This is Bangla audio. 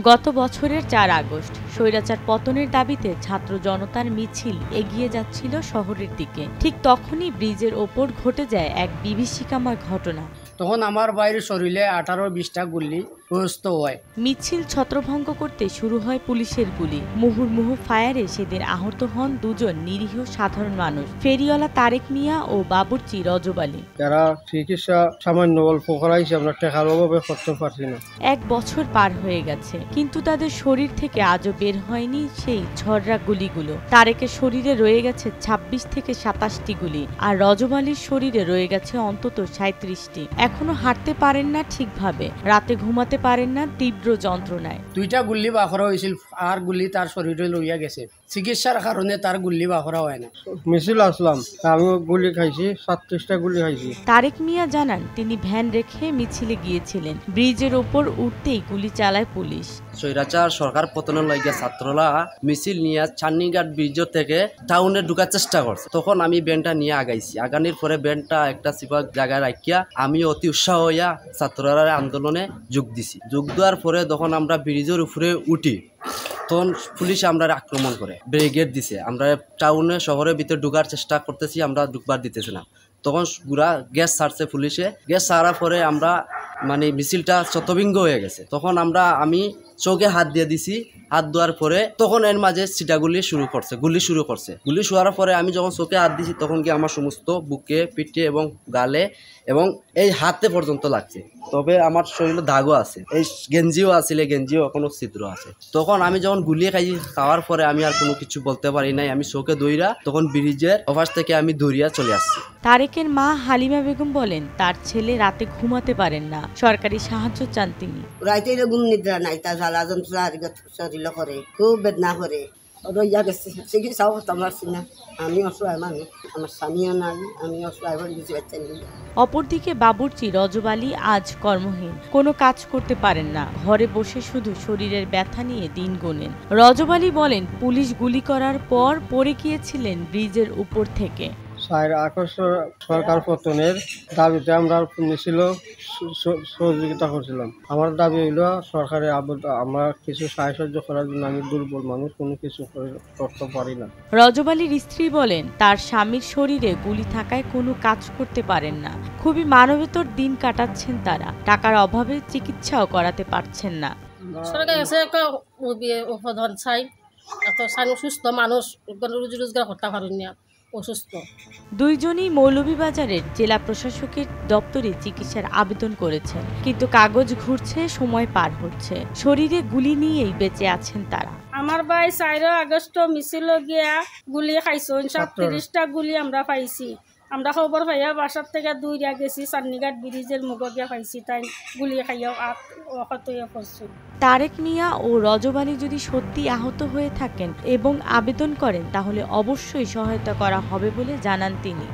গত বছরের ৪ আগস্ট স্বৈরাচার পতনের দাবিতে ছাত্র জনতার মিছিল এগিয়ে যাচ্ছিল শহরের দিকে। ঠিক তখনই ব্রিজের ওপর ঘটে যায় এক বিভীষিকাময় ঘটনা। তখন আমার বাইরের শরীরে 18-20টা গুলি প্রস্ত হয়। মিছিল ছত্রভঙ্গ করতে শুরু হয় পুলিশের গুলি। মুহুর্মুহু ফায়ারে সেদিন আহত হন দুজন নিরীহ সাধারণ মানুষ, ফেরিওয়ালা তারেক মিয়া ও বাবুর্চি রজব আলী। যারা চিকিৎসা সামান্য অল্প করাইছে, আমরা টাকার অভাবে করতে পারছি না। 1 বছর পার হয়ে গেছে, কিন্তু তাদের শরীর থেকে আজও বের হয়নি সেই ঝররা গুলিগুলো। তারেকের শরীরে রয়ে গেছে 26 থেকে 27টি গুলি, আর রজব আলীর শরীরে রয়ে গেছে অন্তত 37টি। এখনো হাঁটতে পারেন না ঠিকভাবে, রাতে ঘুমাতে পারেন না তীব্র যন্ত্রণায়। 2টা গুলি বাখরা হয়েছিল, আর গুলি তার শরীরে লইয়া গেছে। চিকিৎসার কারণে তার গুলি বাখরা হয় না। মিছিল আসলাম, আমি গুলি খাইছি, 37টা গুলি খাইছি। তারেক মিয়া জানান, তিনি ভ্যান রেখে মিছিলে গিয়েছিলেন। ব্রিজের ওপর উঠতেই গুলি চালায় পুলিশ। স্বৈরাচার সরকার পতনের লাগিয়া ছাত্ররা মিছিল নিয়ে চান্নিঘাট ব্রিজ থেকে টাউনে ঢুকার চেষ্টা করছে। তখন আমি ব্যান্ডটা নিয়ে আগাইছি। আগানির পরে ব্যান্ডটা একটা সিপা জায়গায় রাখিয়া আমি অতি উৎসাহ হইয়া ছাত্ররা আন্দোলনে যোগ দিছি। যোগ দেওয়ার পরে যখন আমরা ব্রিজের উপরে উঠি, তখন পুলিশ আমরা আক্রমণ করে ব্যারিকেড দিছে। আমরা টাউনে শহরের ভিতরে ঢুকার চেষ্টা করতেছি, আমরা ঢুকবার দিতেছি না। তখন গুড়া গ্যাস ছাড়ছে পুলিশে। গ্যাস ছাড়ার পরে আমরা মিছিলটা শতবিঙ্গ হয়ে গেছে। তখন আমি চোখে হাত দিয়ে দিছি। হাত দেওয়ার পরে তখন এর মাঝে গুলি শুরু করছে। গুলি শোয়ার পরে আমি যখন চোখে হাত দিছি, তখন কি আমার সমস্ত বুকে, পিঠে এবং গালে এবং এই হাতে পর্যন্ত লাগছে। তবে আমার শরীরে দাগও আছে, এই গেঞ্জিও এখনো ছিদ্র আছে। তখন আমি যখন গুলিয়ে খাওয়ার পরে আমি আর কোনো কিছু বলতে পারি নাই। আমি চোখে দৌড়া তখন ব্রিজের অফাস থেকে আমি দৌড়িয়া চলে আসছি। তারেকের মা হালিমা বেগম বলেন, তার ছেলে রাতে ঘুমাতে পারেন না, সরকারি সাহায্য চান তিনি। রাইতে ঘুম নিদ্রা নাই, তার জ্বালা যন্ত্রণা শরীর করে, খুব বেদনা করে। রইয়া গেছে, চিকিৎসাও করতাম পারছি না। আমি অসহায় মানুষ, আমার স্বামীও নাই, আমি অসহায় হয়ে গেছি বাচ্চা নিয়ে। অপরদিকে বাবুর্চি রজব আলী আজ কর্মহীন, কোনো কাজ করতে পারেন না, ঘরে বসে শুধু শরীরের ব্যথা নিয়ে দিন গোনেন। রজব আলী বলেন, পুলিশ গুলি করার পর পড়ে গিয়েছিলেন ব্রিজের উপর থেকে। 4 আগস্ট সরকার পতনের দাবিতে আমরা মিছিল সহযোগিতা করছিলাম। আমার দাবি হইল সরকারের আমার কিছু সাহায্য করার জন্য। আমি দুর্বল মানুষ, কোনো কিছু করতে পারি না। রজব আলীর স্ত্রী বলেন, তার স্বামীর শরীরে গুলি থাকায় কোনো কাজ করতে পারেন না। খুবই মানবেতর দিন কাটাচ্ছেন তারা। টাকার অভাবে চিকিৎসাও করাতে পারছেন না। সরকার কাছে উপধান চাই, এত সুস্থ মানুষ রুজি রোজগার করতে পারেন না, অসুস্থ। দুইজনই মৌলভীবাজারের জেলা প্রশাসকের দপ্তরে চিকিৎসার আবেদন করেছেন, কিন্তু কাগজ ঘুরছে, সময় পার হচ্ছে। শরীরে গুলি নিয়েই বেঁচে আছেন তারা। আমার ভাই 4 আগস্ট মিছিল গিয়া গুলি খাইছো, 37টা গুলি আমরা পাইছি। আমরা খবর পাইয়া বাসার থেকে দৌড়িয়া গেছি, চান্নিঘাট ব্রিজের মুখ গিয়া পাইছি, তাই গুলি খাইয়াও আহত হয়ে পড়ছি। তারেক মিয়া ও রজব আলী যদি সত্যি আহত হয়ে থাকেন এবং আবেদন করেন, তাহলে অবশ্যই সহায়তা করা হবে বলে জানান তিনি।